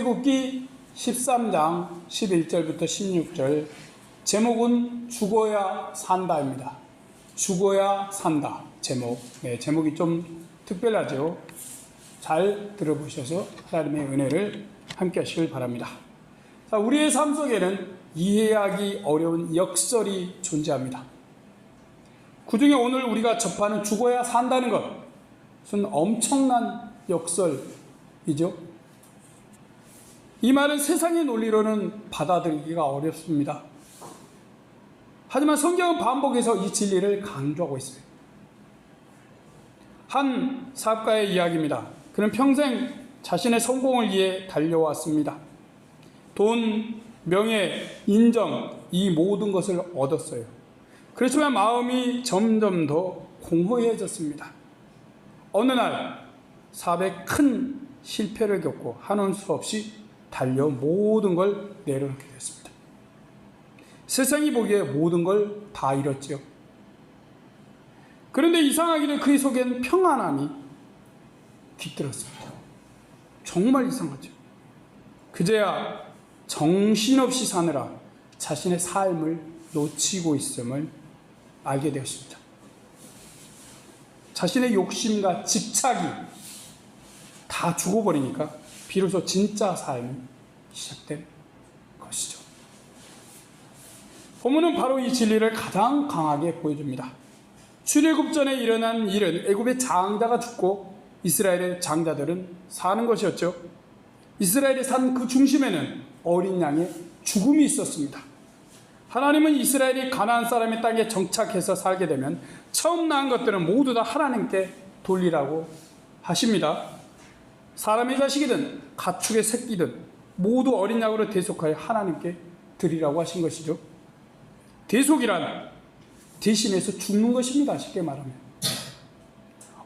출애굽기 13장 11절부터 16절, 제목은 죽어야 산다입니다. 죽어야 산다. 제목이 좀 특별하죠. 잘 들어보셔서 하나님의 은혜를 함께 하시길 바랍니다. 자, 우리의 삶 속에는 이해하기 어려운 역설이 존재합니다. 그 중에 오늘 우리가 접하는 죽어야 산다는 것은 엄청난 역설이죠. 이 말은 세상의 논리로는 받아들이기가 어렵습니다. 하지만 성경은 반복해서 이 진리를 강조하고 있어요. 한 사업가의 이야기입니다. 그는 평생 자신의 성공을 위해 달려왔습니다. 돈, 명예, 인정, 이 모든 것을 얻었어요. 그렇지만 마음이 점점 더 공허해졌습니다. 어느 날 사업에 큰 실패를 겪고 한원 수 없이 달려 모든 걸 내려놓게 됐습니다. 세상이 보기에 모든 걸 다 잃었지요. 그런데 이상하게도 그의 속엔 평안함이 깃들었습니다. 정말 이상하죠. 그제야 정신없이 사느라 자신의 삶을 놓치고 있음을 알게 되었습니다. 자신의 욕심과 집착이 다 죽어버리니까 비로소 진짜 삶이 시작된 것이죠. 본문은 바로 이 진리를 가장 강하게 보여줍니다. 출애굽 전에 일어난 일은 애굽의 장자가 죽고 이스라엘의 장자들은 사는 것이었죠. 이스라엘이 산 그 중심에는 어린 양의 죽음이 있었습니다. 하나님은 이스라엘이 가나안 사람의 땅에 정착해서 살게 되면 처음 낳은 것들은 모두 다 하나님께 돌리라고 하십니다. 사람의 자식이든 가축의 새끼든 모두 어린 양으로 대속하여 하나님께 드리라고 하신 것이죠. 대속이란 대신해서 죽는 것입니다. 쉽게 말하면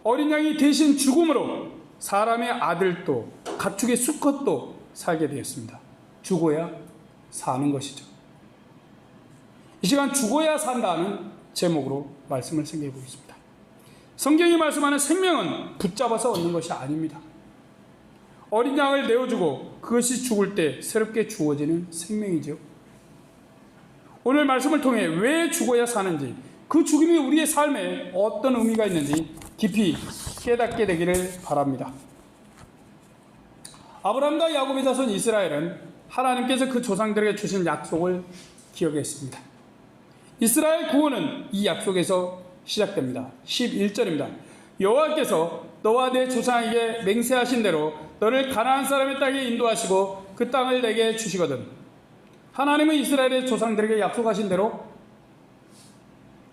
어린 양이 대신 죽음으로 사람의 아들도 가축의 수컷도 살게 되었습니다. 죽어야 사는 것이죠. 이 시간 죽어야 산다는 제목으로 말씀을 생각해 보겠습니다. 성경이 말씀하는 생명은 붙잡아서 얻는 것이 아닙니다. 어린 양을 내어주고 그것이 죽을 때 새롭게 주어지는 생명이죠. 오늘 말씀을 통해 왜 죽어야 사는지, 그 죽음이 우리의 삶에 어떤 의미가 있는지 깊이 깨닫게 되기를 바랍니다. 아브라함과 야곱의 자손 이스라엘은 하나님께서 그 조상들에게 주신 약속을 기억했습니다. 이스라엘 구원은 이 약속에서 시작됩니다. 11절입니다. 여호와께서 너와 내 조상에게 맹세하신 대로 너를 가나안 사람의 땅에 인도하시고 그 땅을 내게 주시거든. 하나님은 이스라엘의 조상들에게 약속하신 대로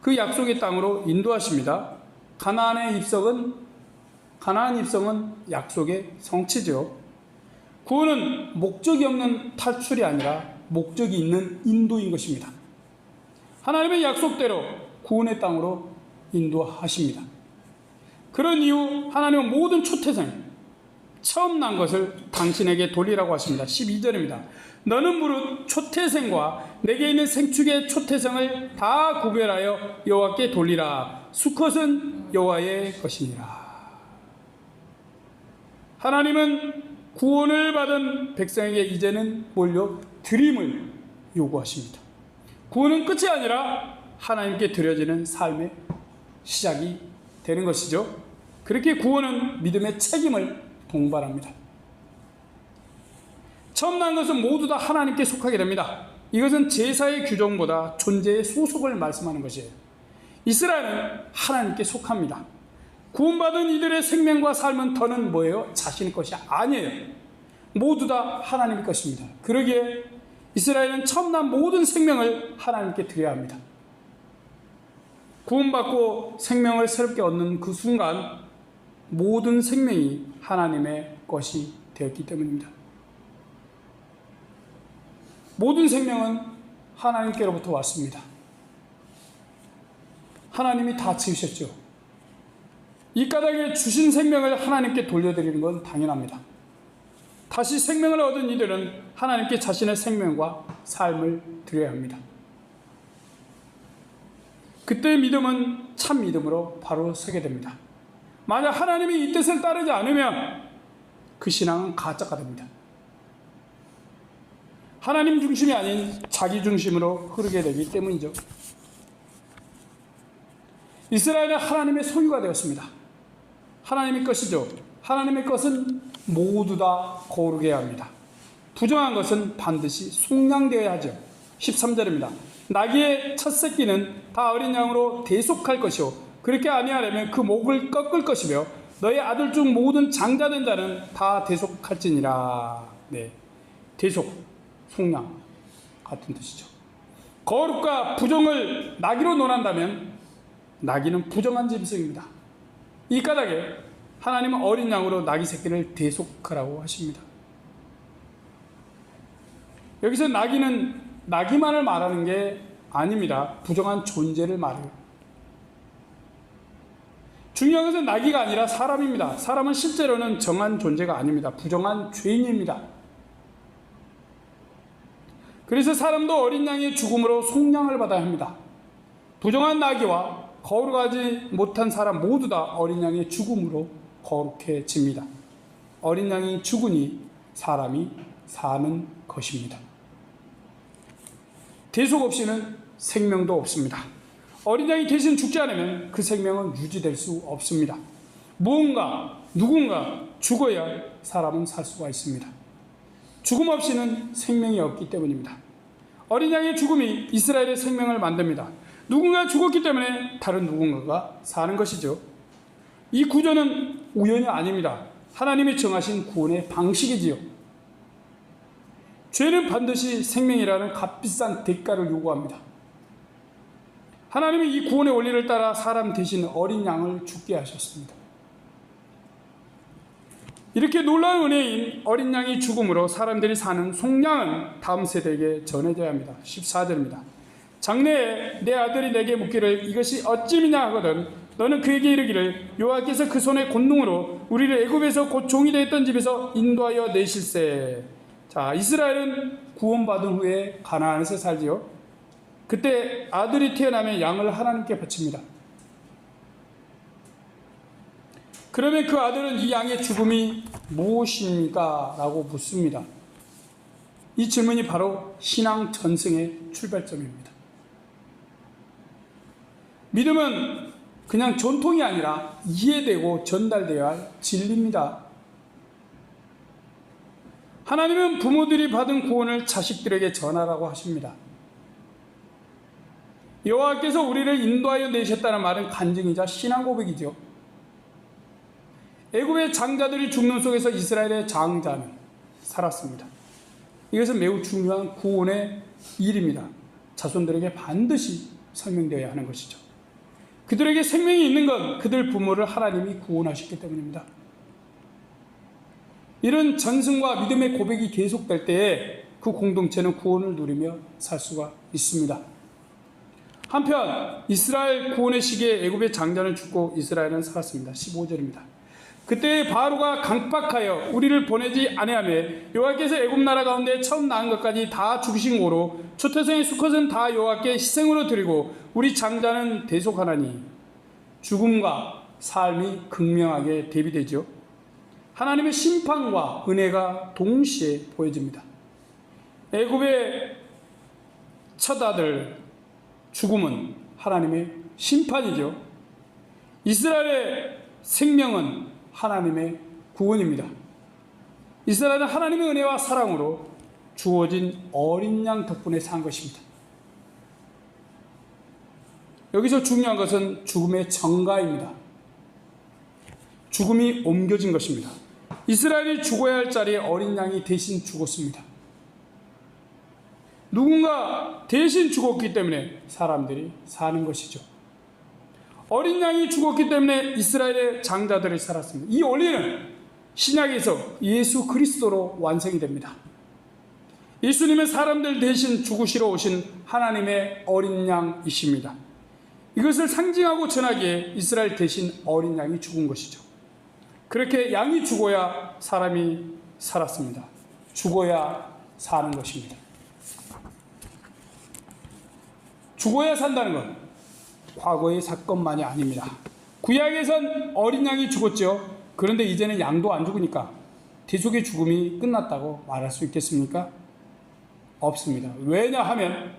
그 약속의 땅으로 인도하십니다. 가나안 입성은 약속의 성취죠. 구원은 목적이 없는 탈출이 아니라 목적이 있는 인도인 것입니다. 하나님의 약속대로 구원의 땅으로 인도하십니다. 그런 이유 하나님은 모든 초태생, 처음 난 것을 당신에게 돌리라고 하십니다. 12절입니다. 너는 무릇 초태생과 내게 있는 생축의 초태생을 다 구별하여 여호와께 돌리라. 수컷은 여호와의 것이니라. 하나님은 구원을 받은 백성에게 이제는 뭘요? 드림을 요구하십니다. 구원은 끝이 아니라 하나님께 드려지는 삶의 시작이 되는 것이죠. 그렇게 구원은 믿음의 책임을 동반합니다. 처음 난 것은 모두 다 하나님께 속하게 됩니다. 이것은 제사의 규정보다 존재의 소속을 말씀하는 것이에요. 이스라엘은 하나님께 속합니다. 구원받은 이들의 생명과 삶은 더는 뭐예요? 자신의 것이 아니에요. 모두 다 하나님의 것입니다. 그러기에 이스라엘은 처음 난 모든 생명을 하나님께 드려야 합니다. 구원받고 생명을 새롭게 얻는 그 순간 모든 생명이 하나님의 것이 되었기 때문입니다. 모든 생명은 하나님께로부터 왔습니다. 하나님이 다 지으셨죠. 이 까닭에 주신 생명을 하나님께 돌려드리는 건 당연합니다. 다시 생명을 얻은 이들은 하나님께 자신의 생명과 삶을 드려야 합니다. 그때의 믿음은 참 믿음으로 바로 서게 됩니다. 만약 하나님이 이 뜻을 따르지 않으면 그 신앙은 가짜가 됩니다. 하나님 중심이 아닌 자기 중심으로 흐르게 되기 때문이죠. 이스라엘은 하나님의 소유가 되었습니다. 하나님의 것이죠. 하나님의 것은 모두 다 거룩해야 합니다. 부정한 것은 반드시 속량되어야 하죠. 13절입니다. 나귀의 첫 새끼는 다 어린 양으로 대속할 것이요 그렇게 아니하려면 그 목을 꺾을 것이며 너의 아들 중 모든 장자된 자는 다 대속할지니라. 네, 대속, 속량 같은 뜻이죠. 거룩과 부정을 나귀로 논한다면 나귀는 부정한 짐승입니다. 이 까닭에 하나님은 어린 양으로 나귀 새끼를 대속하라고 하십니다. 여기서 나귀는 나귀만을 말하는 게 아닙니다. 부정한 존재를 말해요. 중요한 것은 나귀가 아니라 사람입니다. 사람은 실제로는 정한 존재가 아닙니다. 부정한 죄인입니다. 그래서 사람도 어린 양의 죽음으로 속량을 받아야 합니다. 부정한 나귀와 거룩하지 못한 사람 모두 다 어린 양의 죽음으로 거룩해집니다. 어린 양이 죽으니 사람이 사는 것입니다. 대속 없이는 생명도 없습니다. 어린 양이 대신 죽지 않으면 그 생명은 유지될 수 없습니다. 누군가 죽어야 사람은 살 수가 있습니다. 죽음 없이는 생명이 없기 때문입니다. 어린 양의 죽음이 이스라엘의 생명을 만듭니다. 누군가 죽었기 때문에 다른 누군가가 사는 것이죠. 이 구조는 우연이 아닙니다. 하나님이 정하신 구원의 방식이지요. 죄는 반드시 생명이라는 값비싼 대가를 요구합니다. 하나님이 이 구원의 원리를 따라 사람 대신 어린 양을 죽게 하셨습니다. 이렇게 놀라운 은혜인 어린 양이 죽음으로 사람들이 사는 속량은 다음 세대에게 전해져야 합니다. 14절입니다. 장래에 내 아들이 내게 묻기를 이것이 어찌미냐 하거든 너는 그에게 이르기를 여호와께서 그 손의 권능으로 우리를 애굽에서 곧 종이 되었던 집에서 인도하여 내실세. 자, 이스라엘은 구원받은 후에 가나안에서 살지요. 그때 아들이 태어나면 양을 하나님께 바칩니다. 그러면 그 아들은 이 양의 죽음이 무엇입니까? 라고 묻습니다. 이 질문이 바로 신앙 전승의 출발점입니다. 믿음은 그냥 전통이 아니라 이해되고 전달되어야 할 진리입니다. 하나님은 부모들이 받은 구원을 자식들에게 전하라고 하십니다. 여호와께서 우리를 인도하여 내셨다는 말은 간증이자 신앙 고백이죠. 애굽의 장자들이 죽는 속에서 이스라엘의 장자는 살았습니다. 이것은 매우 중요한 구원의 일입니다. 자손들에게 반드시 설명되어야 하는 것이죠. 그들에게 생명이 있는 건 그들 부모를 하나님이 구원하셨기 때문입니다. 이런 전승과 믿음의 고백이 계속될 때에 그 공동체는 구원을 누리며 살 수가 있습니다. 한편 이스라엘 구원의 시기에 애굽의 장자는 죽고 이스라엘은 살았습니다. 15절입니다. 그때 바로가 강박하여 우리를 보내지 아니하며 여호와께서 애굽 나라 가운데 처음 낳은 것까지 다 죽이신 고로 초태생의 수컷은 다 여호와께 희생으로 드리고 우리 장자는 대속하나니. 죽음과 삶이 극명하게 대비되죠. 하나님의 심판과 은혜가 동시에 보여집니다. 애굽의 첫 아들 죽음은 하나님의 심판이죠. 이스라엘의 생명은 하나님의 구원입니다. 이스라엘은 하나님의 은혜와 사랑으로 주어진 어린 양 덕분에 산 것입니다. 여기서 중요한 것은 죽음의 전가입니다. 죽음이 옮겨진 것입니다. 이스라엘이 죽어야 할 자리에 어린 양이 대신 죽었습니다. 누군가 대신 죽었기 때문에 사람들이 사는 것이죠. 어린 양이 죽었기 때문에 이스라엘의 장자들이 살았습니다. 이 원리는 신약에서 예수 그리스도로 완성이 됩니다. 예수님은 사람들 대신 죽으시러 오신 하나님의 어린 양이십니다. 이것을 상징하고 전하기에 이스라엘 대신 어린 양이 죽은 것이죠. 그렇게 양이 죽어야 사람이 살았습니다. 죽어야 사는 것입니다. 죽어야 산다는 건 과거의 사건만이 아닙니다. 구약에선 어린 양이 죽었죠. 그런데 이제는 양도 안 죽으니까 대속의 죽음이 끝났다고 말할 수 있겠습니까? 없습니다. 왜냐하면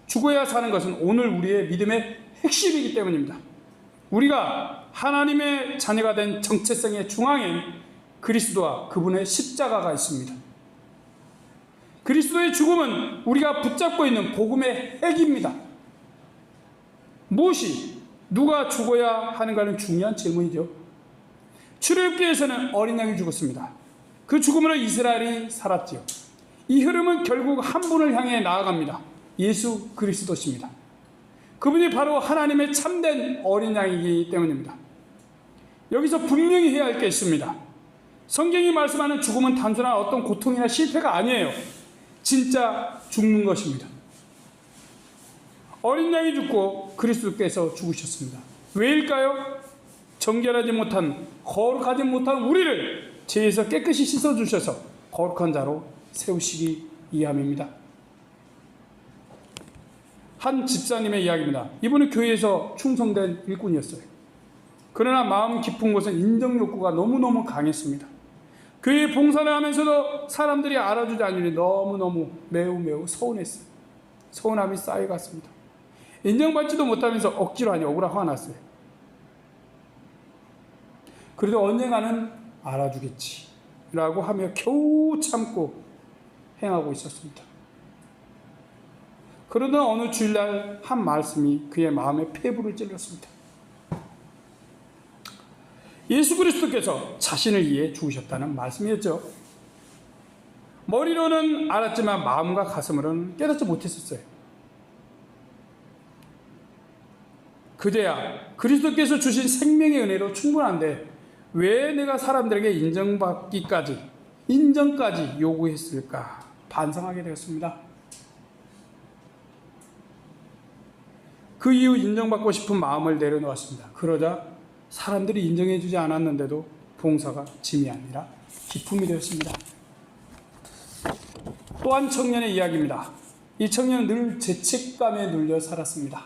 죽어야 사는 것은 오늘 우리의 믿음의 핵심이기 때문입니다. 우리가 하나님의 자녀가 된 정체성의 중앙엔 그리스도와 그분의 십자가가 있습니다. 그리스도의 죽음은 우리가 붙잡고 있는 복음의 핵입니다. 무엇이 누가 죽어야 하는가는 중요한 질문이죠. 출애굽기에서는 어린 양이 죽었습니다. 그 죽음으로 이스라엘이 살았지요. 이 흐름은 결국 한 분을 향해 나아갑니다. 예수 그리스도십니다. 그분이 바로 하나님의 참된 어린 양이기 때문입니다. 여기서 분명히 해야 할 게 있습니다. 성경이 말씀하는 죽음은 단순한 어떤 고통이나 실패가 아니에요. 진짜 죽는 것입니다. 어린 양이 죽고 그리스도께서 죽으셨습니다. 왜일까요? 정결하지 못한, 거룩하지 못한 우리를 죄에서 깨끗이 씻어주셔서 거룩한 자로 세우시기 위함입니다. 한 집사님의 이야기입니다. 이분은 교회에서 충성된 일꾼이었어요. 그러나 마음 깊은 곳은 인정 욕구가 너무너무 강했습니다. 교회 봉사를 하면서도 사람들이 알아주지 않으니 너무너무 매우 서운했어요. 서운함이 쌓여갔습니다. 인정받지도 못하면서 억지로 하니 억울하고 화가 났어요. 그래도 언젠가는 알아주겠지 라고 하며 겨우 참고 행하고 있었습니다. 그러다 어느 주일날 한 말씀이 그의 마음에 폐부를 찔렀습니다. 예수 그리스도께서 자신을 위해 죽으셨다는 말씀이었죠. 머리로는 알았지만 마음과 가슴으로는 깨닫지 못했었어요. 그제야 그리스도께서 주신 생명의 은혜로 충분한데 왜 내가 사람들에게 인정까지 요구했을까 반성하게 되었습니다. 그 이후 인정받고 싶은 마음을 내려놓았습니다. 그러자 사람들이 인정해주지 않았는데도 봉사가 짐이 아니라 기쁨이 되었습니다. 또 한 청년의 이야기입니다. 이 청년은 늘 죄책감에 눌려 살았습니다.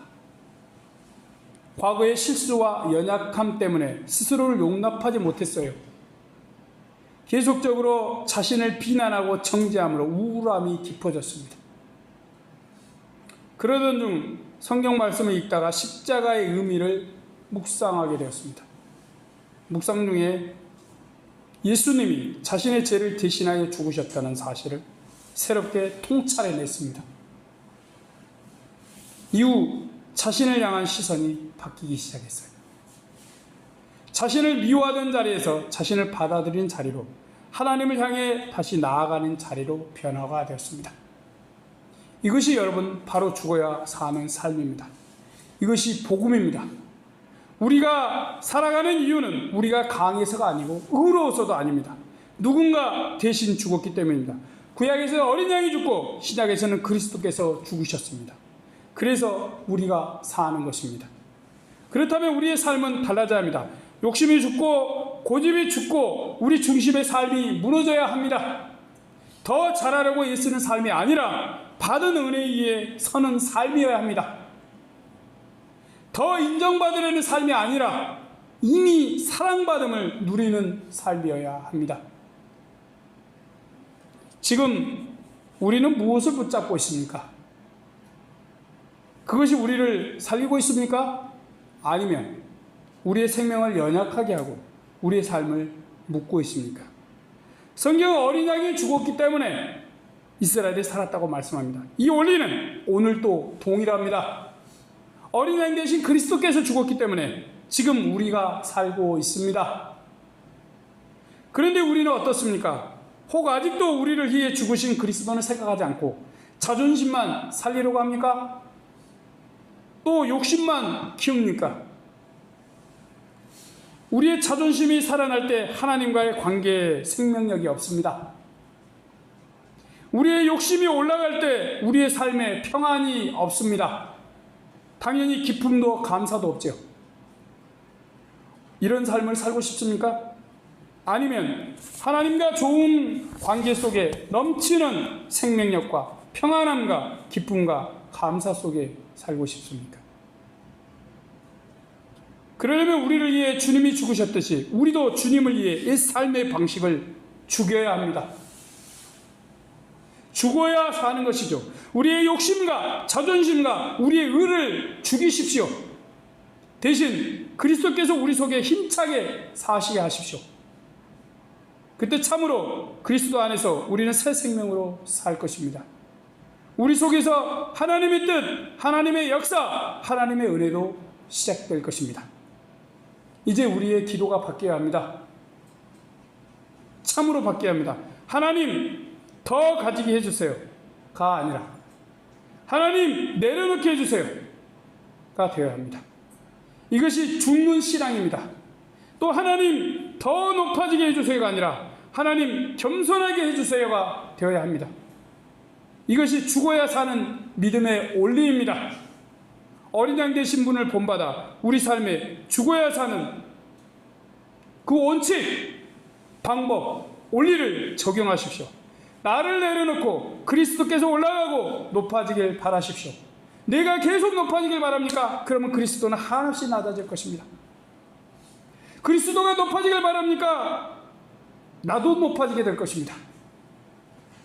과거의 실수와 연약함 때문에 스스로를 용납하지 못했어요. 계속적으로 자신을 비난하고 정죄함으로 우울함이 깊어졌습니다. 그러던 중 성경 말씀을 읽다가 십자가의 의미를 묵상하게 되었습니다. 묵상 중에 예수님이 자신의 죄를 대신하여 죽으셨다는 사실을 새롭게 통찰해냈습니다. 이후 자신을 향한 시선이 바뀌기 시작했어요. 자신을 미워하던 자리에서 자신을 받아들이는 자리로, 하나님을 향해 다시 나아가는 자리로 변화가 되었습니다. 이것이 여러분 바로 죽어야 사는 삶입니다. 이것이 복음입니다. 우리가 살아가는 이유는 우리가 강해서가 아니고 의로워서도 아닙니다. 누군가 대신 죽었기 때문입니다. 구약에서는 어린 양이 죽고 신약에서는 그리스도께서 죽으셨습니다. 그래서 우리가 사는 것입니다. 그렇다면 우리의 삶은 달라져야 합니다. 욕심이 죽고 고집이 죽고 우리 중심의 삶이 무너져야 합니다. 더 잘하려고 애쓰는 삶이 아니라 받은 은혜에 의해 서는 삶이어야 합니다. 더 인정받으려는 삶이 아니라 이미 사랑받음을 누리는 삶이어야 합니다. 지금 우리는 무엇을 붙잡고 있습니까? 그것이 우리를 살리고 있습니까? 아니면 우리의 생명을 연약하게 하고 우리의 삶을 묶고 있습니까? 성경은 어린 양이 죽었기 때문에 이스라엘이 살았다고 말씀합니다. 이 원리는 오늘도 동일합니다. 어린 양 대신 그리스도께서 죽었기 때문에 지금 우리가 살고 있습니다. 그런데 우리는 어떻습니까? 혹 아직도 우리를 위해 죽으신 그리스도는 생각하지 않고 자존심만 살리려고 합니까? 또 욕심만 키웁니까? 우리의 자존심이 살아날 때 하나님과의 관계에 생명력이 없습니다. 우리의 욕심이 올라갈 때 우리의 삶에 평안이 없습니다. 당연히 기쁨도 감사도 없죠. 이런 삶을 살고 싶습니까? 아니면 하나님과 좋은 관계 속에 넘치는 생명력과 평안함과 기쁨과 감사 속에 살고 싶습니까? 그러려면 우리를 위해 주님이 죽으셨듯이 우리도 주님을 위해 이 삶의 방식을 죽여야 합니다. 죽어야 사는 것이죠. 우리의 욕심과 자존심과 우리의 의를 죽이십시오. 대신 그리스도께서 우리 속에 힘차게 사시게 하십시오. 그때 참으로 그리스도 안에서 우리는 새 생명으로 살 것입니다. 우리 속에서 하나님의 뜻, 하나님의 역사, 하나님의 은혜도 시작될 것입니다. 이제 우리의 기도가 바뀌어야 합니다. 참으로 바뀌어야 합니다. 하나님 더 가지게 해주세요가 아니라 하나님 내려놓게 해주세요가 되어야 합니다. 이것이 죽는 신앙입니다. 또 하나님 더 높아지게 해주세요가 아니라 하나님 겸손하게 해주세요가 되어야 합니다. 이것이 죽어야 사는 믿음의 원리입니다. 어린 양 되신 분을 본받아 우리 삶에 죽어야 사는 그 원칙, 방법, 원리를 적용하십시오. 나를 내려놓고 그리스도께서 올라가고 높아지길 바라십시오. 내가 계속 높아지길 바랍니까? 그러면 그리스도는 한없이 낮아질 것입니다. 그리스도가 높아지길 바랍니까? 나도 높아지게 될 것입니다.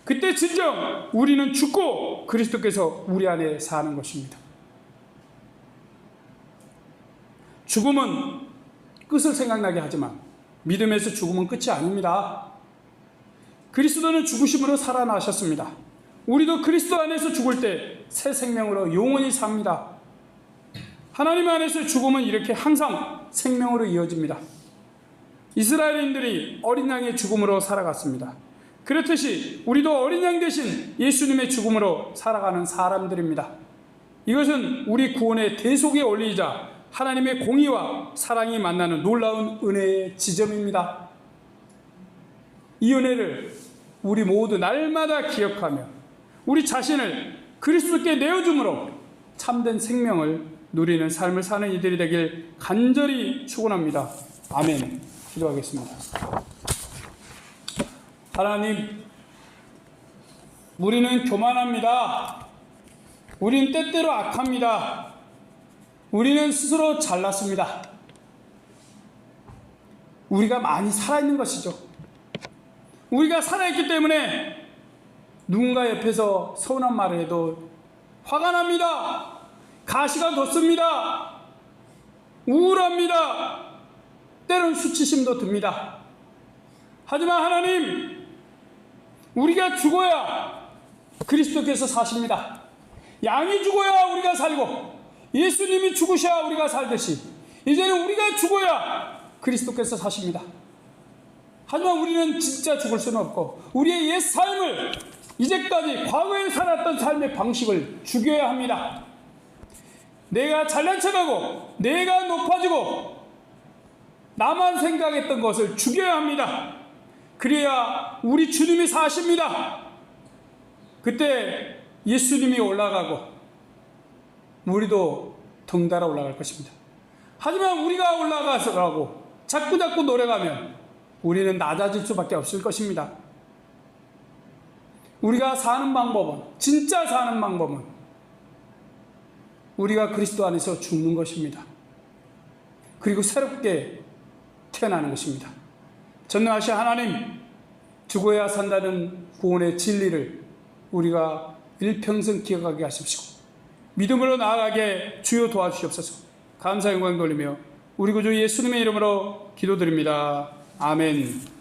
그때 진정 우리는 죽고 그리스도께서 우리 안에 사는 것입니다. 죽음은 끝을 생각나게 하지만 믿음에서 죽음은 끝이 아닙니다. 그리스도는 죽으심으로 살아나셨습니다. 우리도 그리스도 안에서 죽을 때 새 생명으로 영원히 삽니다. 하나님 안에서 죽음은 이렇게 항상 생명으로 이어집니다. 이스라엘인들이 어린 양의 죽음으로 살아갔습니다. 그렇듯이 우리도 어린 양 대신 예수님의 죽음으로 살아가는 사람들입니다. 이것은 우리 구원의 대속의 원리이자 하나님의 공의와 사랑이 만나는 놀라운 은혜의 지점입니다. 이 은혜를 우리 모두 날마다 기억하며 우리 자신을 그리스도께 내어줌으로 참된 생명을 누리는 삶을 사는 이들이 되길 간절히 축원합니다. 아멘. 기도하겠습니다. 하나님, 우리는 교만합니다. 우리는 때때로 악합니다. 우리는 스스로 잘났습니다. 우리가 많이 살아있는 것이죠. 우리가 살아있기 때문에 누군가 옆에서 서운한 말을 해도 화가 납니다. 가시가 돋습니다. 우울합니다. 때론 수치심도 듭니다. 하지만 하나님, 우리가 죽어야 그리스도께서 사십니다. 양이 죽어야 우리가 살고 예수님이 죽으셔야 우리가 살듯이 이제는 우리가 죽어야 그리스도께서 사십니다. 하지만 우리는 진짜 죽을 수는 없고 우리의 옛 삶을 이제까지 과거에 살았던 삶의 방식을 죽여야 합니다. 내가 잘난 척하고 내가 높아지고 나만 생각했던 것을 죽여야 합니다. 그래야 우리 주님이 사십니다. 그때 예수님이 올라가고 우리도 덩달아 올라갈 것입니다. 하지만 우리가 올라가서 자꾸 노래가면 우리는 낮아질 수밖에 없을 것입니다. 우리가 사는 방법은, 진짜 사는 방법은 우리가 그리스도 안에서 죽는 것입니다. 그리고 새롭게 태어나는 것입니다. 전능하신 하나님, 죽어야 산다는 구원의 진리를 우리가 일평생 기억하게 하십시오. 믿음으로 나아가게 주여 도와주시옵소서. 감사 영광 돌리며 우리 구주 예수님의 이름으로 기도드립니다. 아멘.